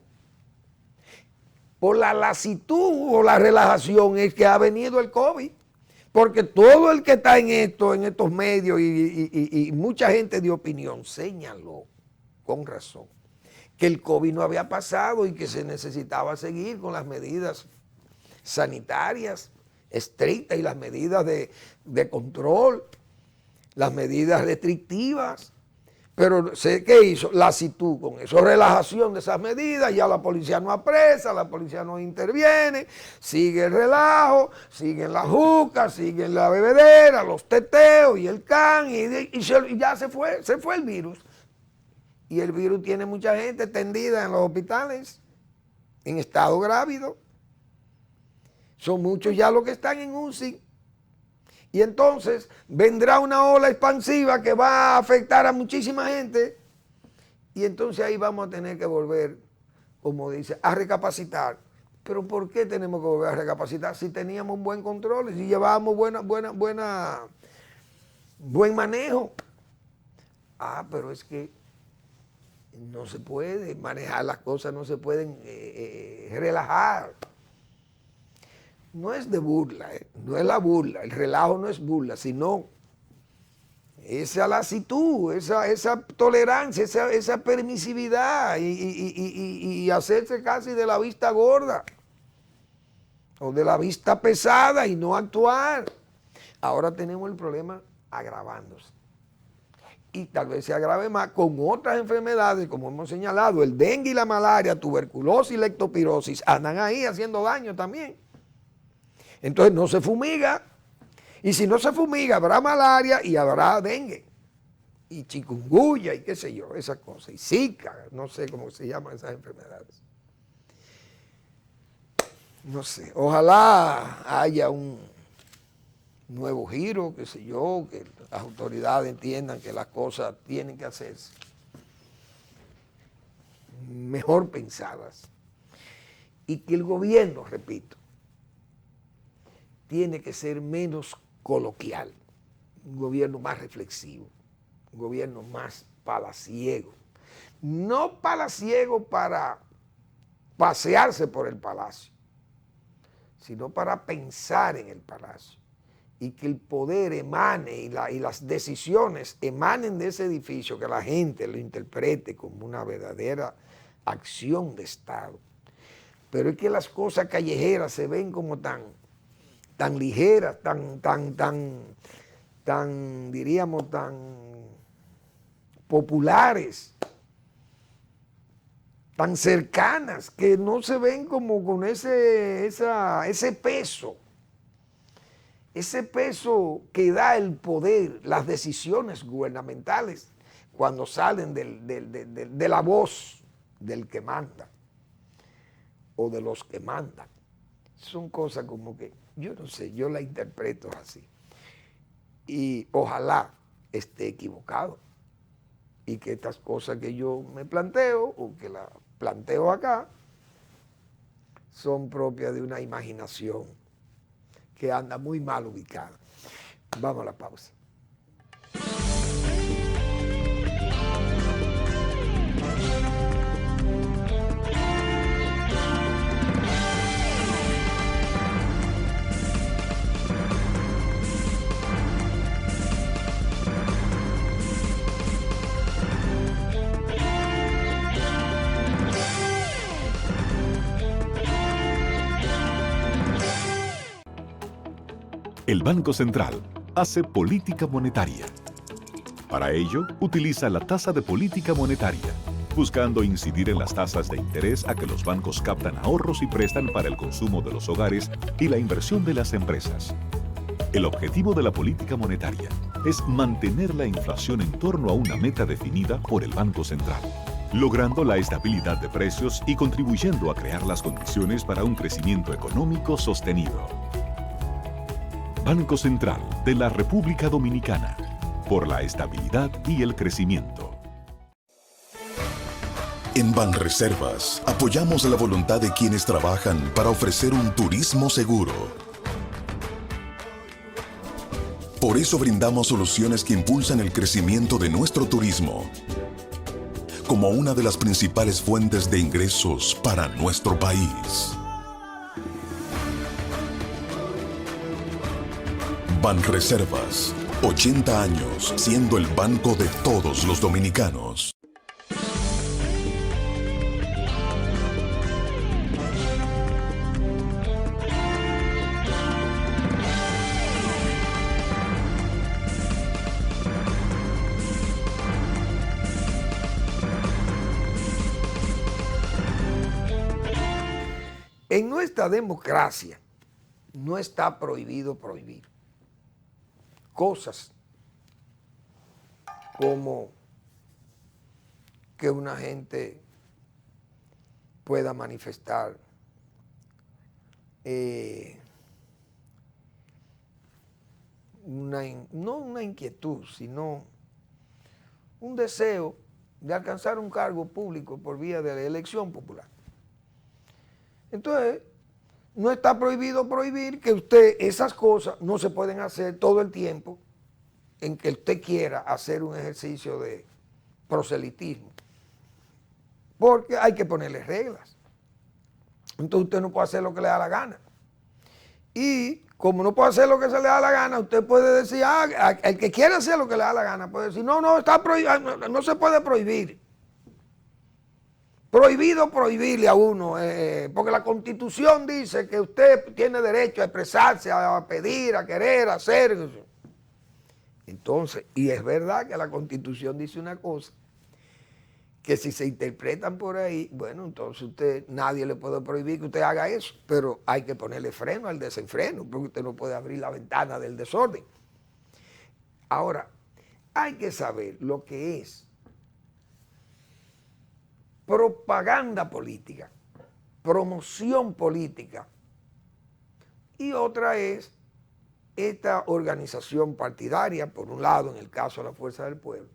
Por la lasitud o la relajación es que ha venido el COVID. Porque todo el que está en estos medios y mucha gente de opinión señaló, con razón, que el COVID no había pasado y que se necesitaba seguir con las medidas sanitarias estrictas y las medidas de control, las medidas restrictivas. Pero ¿qué hizo? Lasitud con eso, relajación de esas medidas, ya la policía no apresa, la policía no interviene, sigue el relajo, siguen las jucas, siguen la bebedera, los teteos y el can, y ya se fue el virus. Y el virus tiene mucha gente tendida en los hospitales, en estado grávido. Son muchos ya los que están en UCI. Y entonces vendrá una ola expansiva que va a afectar a muchísima gente. Y entonces ahí vamos a tener que volver, como dice, a recapacitar. Pero ¿por qué tenemos que volver a recapacitar si teníamos un buen control, si llevábamos buen manejo? Ah, pero es que no se puede manejar las cosas, no se pueden relajar. No es de burla, no es la burla, el relajo no es burla, sino esa lasitud, esa tolerancia, esa permisividad y hacerse casi de la vista gorda o de la vista pesada y no actuar. Ahora tenemos el problema agravándose. Y tal vez se agrave más con otras enfermedades, como hemos señalado, el dengue y la malaria, tuberculosis y leptospirosis, andan ahí haciendo daño también. Entonces no se fumiga, y si no se fumiga habrá malaria y habrá dengue, y chikungunya y qué sé yo, esas cosas, y zika, no sé cómo se llaman esas enfermedades. No sé, ojalá haya un nuevo giro, qué sé yo, que las autoridades entiendan que las cosas tienen que hacerse mejor pensadas, y que el gobierno, repito, tiene que ser menos coloquial, un gobierno más reflexivo, un gobierno más palaciego. No palaciego para pasearse por el palacio, sino para pensar en el palacio y que el poder emane y las decisiones emanen de ese edificio, que la gente lo interprete como una verdadera acción de Estado. Pero es que las cosas callejeras se ven como tan ligeras, diríamos, tan populares, tan cercanas, que no se ven como con ese peso que da el poder, las decisiones gubernamentales, cuando salen de la voz del que manda o de los que mandan. Son cosas como que, yo no sé, yo la interpreto así. Y ojalá esté equivocado y que estas cosas que yo me planteo o que la planteo acá son propias de una imaginación que anda muy mal ubicada. Vamos a la pausa. El Banco Central hace política monetaria. Para ello, utiliza la tasa de política monetaria, buscando incidir en las tasas de interés a que los bancos captan ahorros y prestan para el consumo de los hogares y la inversión de las empresas. El objetivo de la política monetaria es mantener la inflación en torno a una meta definida por el Banco Central, logrando la estabilidad de precios y contribuyendo a crear las condiciones para un crecimiento económico sostenido. Banco Central de la República Dominicana, por la estabilidad y el crecimiento. En Banreservas apoyamos la voluntad de quienes trabajan para ofrecer un turismo seguro. Por eso brindamos soluciones que impulsan el crecimiento de nuestro turismo, como una de las principales fuentes de ingresos para nuestro país. Banreservas, 80 años siendo el banco de todos los dominicanos. En nuestra democracia no está prohibido prohibir cosas como que una gente pueda manifestar no una inquietud, sino un deseo de alcanzar un cargo público por vía de la elección popular. Entonces, no está prohibido prohibir que usted, esas cosas no se pueden hacer todo el tiempo en que usted quiera hacer un ejercicio de proselitismo. Porque hay que ponerle reglas. Entonces usted no puede hacer lo que le da la gana. Y como no puede hacer lo que se le da la gana, usted puede decir, el que quiere hacer lo que le da la gana, puede decir, no, está prohibido, no se puede prohibir. Prohibido prohibirle a uno, porque la Constitución dice que usted tiene derecho a expresarse, a pedir, a querer, a hacer. Entonces, y es verdad que la Constitución dice una cosa, que si se interpretan por ahí, bueno, entonces nadie le puede prohibir que usted haga eso, pero hay que ponerle freno al desenfreno, porque usted no puede abrir la ventana del desorden. Ahora, hay que saber lo que es propaganda política, promoción política, y otra es esta organización partidaria, por un lado en el caso de la Fuerza del Pueblo,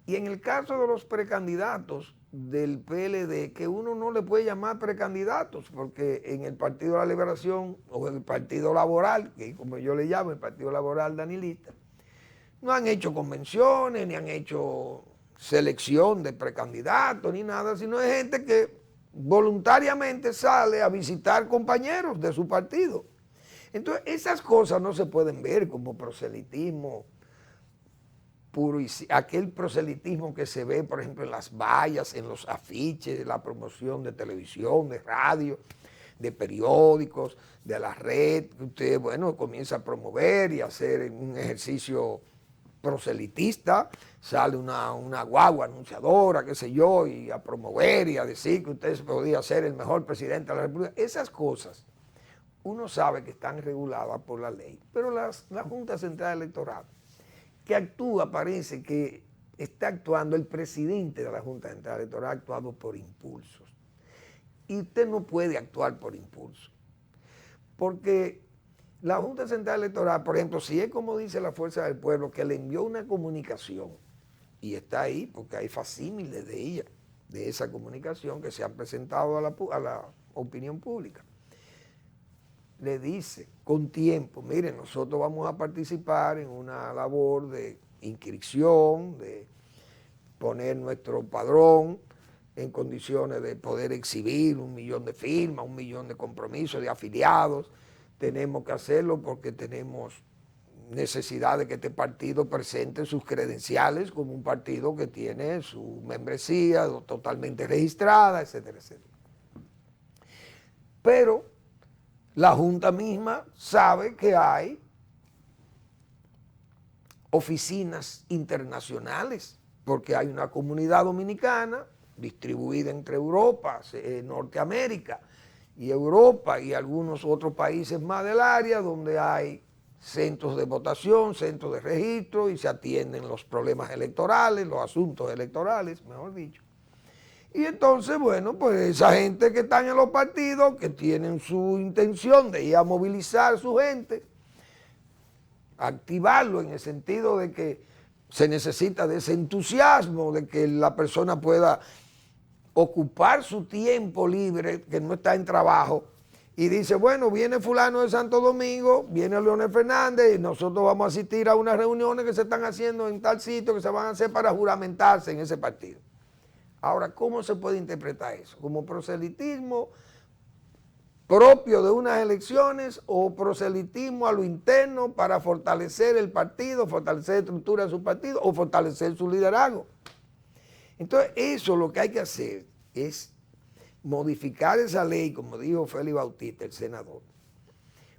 y en el caso de los precandidatos del PLD, que uno no le puede llamar precandidatos, porque en el Partido de la Liberación o en el Partido Laboral, que como yo le llamo el Partido Laboral Danilista, no han hecho convenciones, ni han hecho selección de precandidatos ni nada, sino es gente que voluntariamente sale a visitar compañeros de su partido. Entonces esas cosas no se pueden ver como proselitismo puro, y aquel proselitismo que se ve, por ejemplo, en las vallas, en los afiches, la promoción de televisión, de radio, de periódicos, de la red, que usted, bueno, comienza a promover y a hacer un ejercicio proselitista, sale una guagua anunciadora, qué sé yo, y a promover y a decir que usted podía ser el mejor presidente de la República. Esas cosas uno sabe que están reguladas por la ley, pero la Junta Central Electoral, que actúa, parece que está actuando, el presidente de la Junta Central Electoral ha actuado por impulsos. Y usted no puede actuar por impulso, porque la Junta Central Electoral, por ejemplo, si es como dice la Fuerza del Pueblo, que le envió una comunicación, y está ahí porque hay facsímiles de ella, de esa comunicación que se han presentado a la opinión pública, le dice con tiempo, miren, nosotros vamos a participar en una labor de inscripción, de poner nuestro padrón en condiciones de poder exhibir 1 millón de firmas, 1 millón de compromisos de afiliados. Tenemos que hacerlo porque tenemos necesidad de que este partido presente sus credenciales como un partido que tiene su membresía totalmente registrada, etcétera, etcétera. Pero la Junta misma sabe que hay oficinas internacionales, porque hay una comunidad dominicana distribuida entre Europa, Norteamérica y Europa y algunos otros países más del área donde hay centros de votación, centros de registro y se atienden los problemas electorales, los asuntos electorales, mejor dicho. Y entonces, bueno, pues esa gente que están en los partidos, que tienen su intención de ir a movilizar a su gente, activarlo en el sentido de que se necesita de ese entusiasmo, de que la persona pueda ocupar su tiempo libre, que no está en trabajo, y dice, bueno, viene fulano de Santo Domingo, viene Leonel Fernández, y nosotros vamos a asistir a unas reuniones que se están haciendo en tal sitio, que se van a hacer para juramentarse en ese partido. Ahora, ¿cómo se puede interpretar eso? ¿Como proselitismo propio de unas elecciones o proselitismo a lo interno para fortalecer el partido, fortalecer la estructura de su partido o fortalecer su liderazgo? Entonces, eso lo que hay que hacer es modificar esa ley, como dijo Félix Bautista, el senador,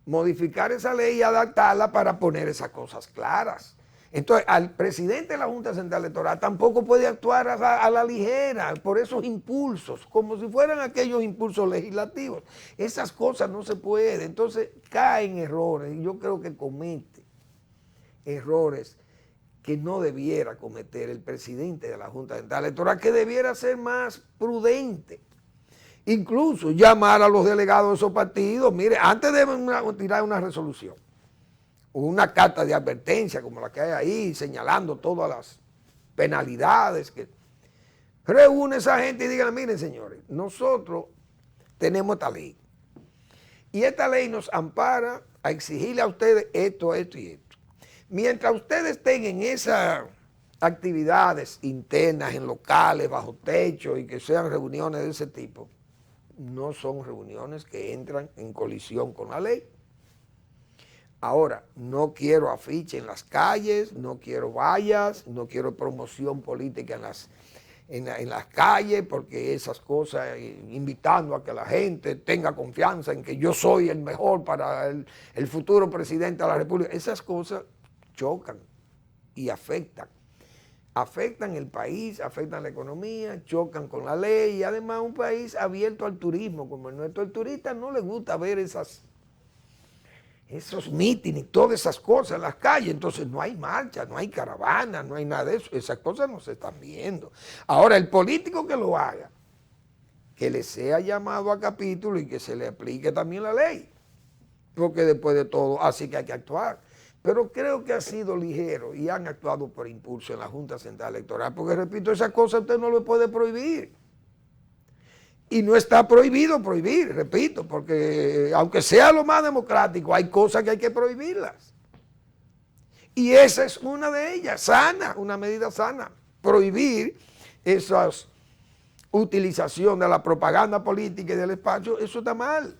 modificar esa ley y adaptarla para poner esas cosas claras. Entonces, al presidente de la Junta Central Electoral tampoco puede actuar a la ligera por esos impulsos, como si fueran aquellos impulsos legislativos. Esas cosas no se pueden. Entonces, caen errores, y yo creo que comete errores que no debiera cometer el presidente de la Junta Central Electoral, que debiera ser más prudente. Incluso llamar a los delegados de esos partidos, mire, antes de tirar una resolución, una carta de advertencia como la que hay ahí, señalando todas las penalidades, que reúne a esa gente y digan, miren señores, nosotros tenemos esta ley, y esta ley nos ampara a exigirle a ustedes esto, esto y esto. Mientras ustedes estén en esas actividades internas, en locales, bajo techo, y que sean reuniones de ese tipo, no son reuniones que entran en colisión con la ley. Ahora, no quiero afiche en las calles, no quiero vallas, no quiero promoción política en las calles, porque esas cosas, invitando a que la gente tenga confianza en que yo soy el mejor para el futuro presidente de la República, esas cosas chocan y afectan el país, afectan la economía, chocan con la ley y además un país abierto al turismo como el nuestro. El turista no le gusta ver esos mítines, todas esas cosas en las calles, entonces no hay marcha, no hay caravana, no hay nada de eso, esas cosas no se están viendo. Ahora, el político que lo haga, que le sea llamado a capítulo y que se le aplique también la ley, porque después de todo, así que hay que actuar. Pero creo que ha sido ligero y han actuado por impulso en la Junta Central Electoral, porque repito, esas cosas usted no lo puede prohibir. Y no está prohibido prohibir, repito, porque aunque sea lo más democrático, hay cosas que hay que prohibirlas. Y esa es una de ellas, sana, una medida sana. Prohibir esa utilización de la propaganda política y del espacio, eso está mal.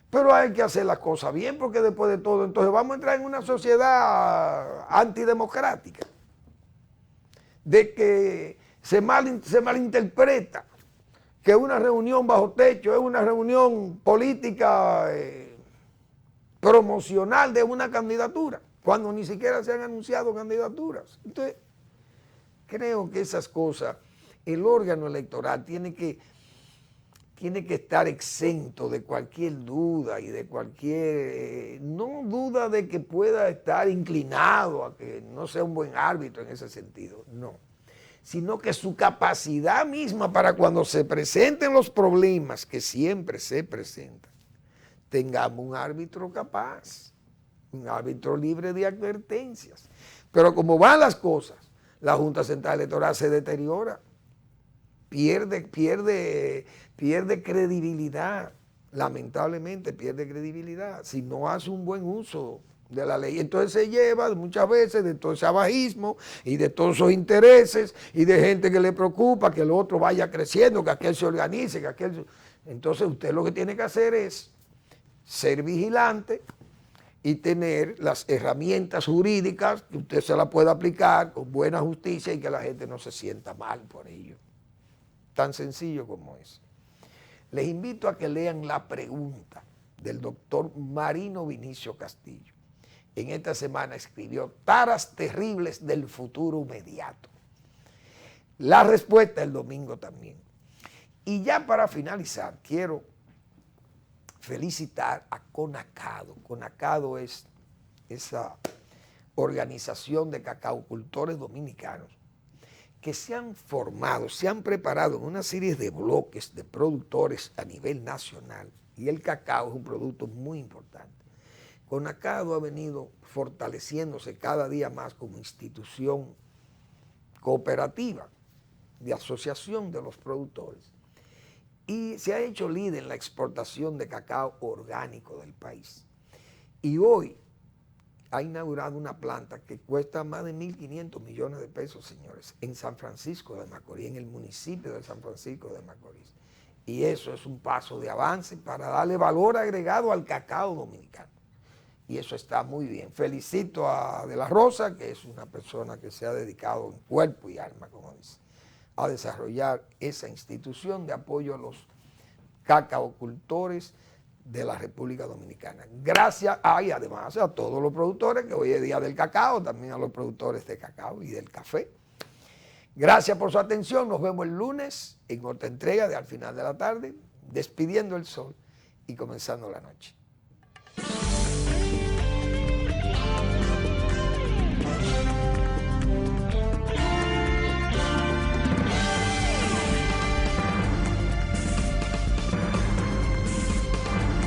Pero hay que hacer las cosas bien, porque después de todo, entonces vamos a entrar en una sociedad antidemocrática, de que se malinterpreta que una reunión bajo techo es una reunión política promocional de una candidatura, cuando ni siquiera se han anunciado candidaturas. Entonces, creo que esas cosas, el órgano electoral tiene que estar exento de cualquier duda y de cualquier, no duda de que pueda estar inclinado a que no sea un buen árbitro en ese sentido, no, sino que su capacidad misma para cuando se presenten los problemas, que siempre se presentan, tengamos un árbitro capaz, un árbitro libre de advertencias. Pero como van las cosas, la Junta Central Electoral se deteriora, pierde credibilidad, lamentablemente pierde credibilidad, si no hace un buen uso de la ley. Entonces se lleva muchas veces de todo ese abajismo y de todos esos intereses y de gente que le preocupa que el otro vaya creciendo, que aquel se organice, que aquel... Entonces usted lo que tiene que hacer es ser vigilante y tener las herramientas jurídicas que usted se las pueda aplicar con buena justicia y que la gente no se sienta mal por ello. Tan sencillo como es. Les invito a que lean la pregunta del doctor Marino Vinicio Castillo. En esta semana escribió Taras terribles del futuro inmediato. la respuesta el domingo también. Y ya para finalizar, quiero felicitar a Conacado. Conacado es esa organización de cacaocultores dominicanos que se han formado, se han preparado en una serie de bloques de productores a nivel nacional, y el cacao es un producto muy importante. Conacado ha venido fortaleciéndose cada día más como institución cooperativa de asociación de los productores, y se ha hecho líder en la exportación de cacao orgánico del país. Y hoy ha inaugurado una planta que cuesta más de 1.500 millones de pesos, señores, en San Francisco de Macorís, en el municipio de San Francisco de Macorís. Y eso es un paso de avance para darle valor agregado al cacao dominicano. Y eso está muy bien. Felicito a De la Rosa, que es una persona que se ha dedicado en cuerpo y alma, como dice, a desarrollar esa institución de apoyo a los cacaocultores de la República Dominicana. Gracias y además a todos los productores, que hoy es día del cacao, también a los productores de cacao y del café. Gracias por su atención. Nos vemos el lunes en otra entrega de Al Final de la Tarde, despidiendo el sol y comenzando la noche.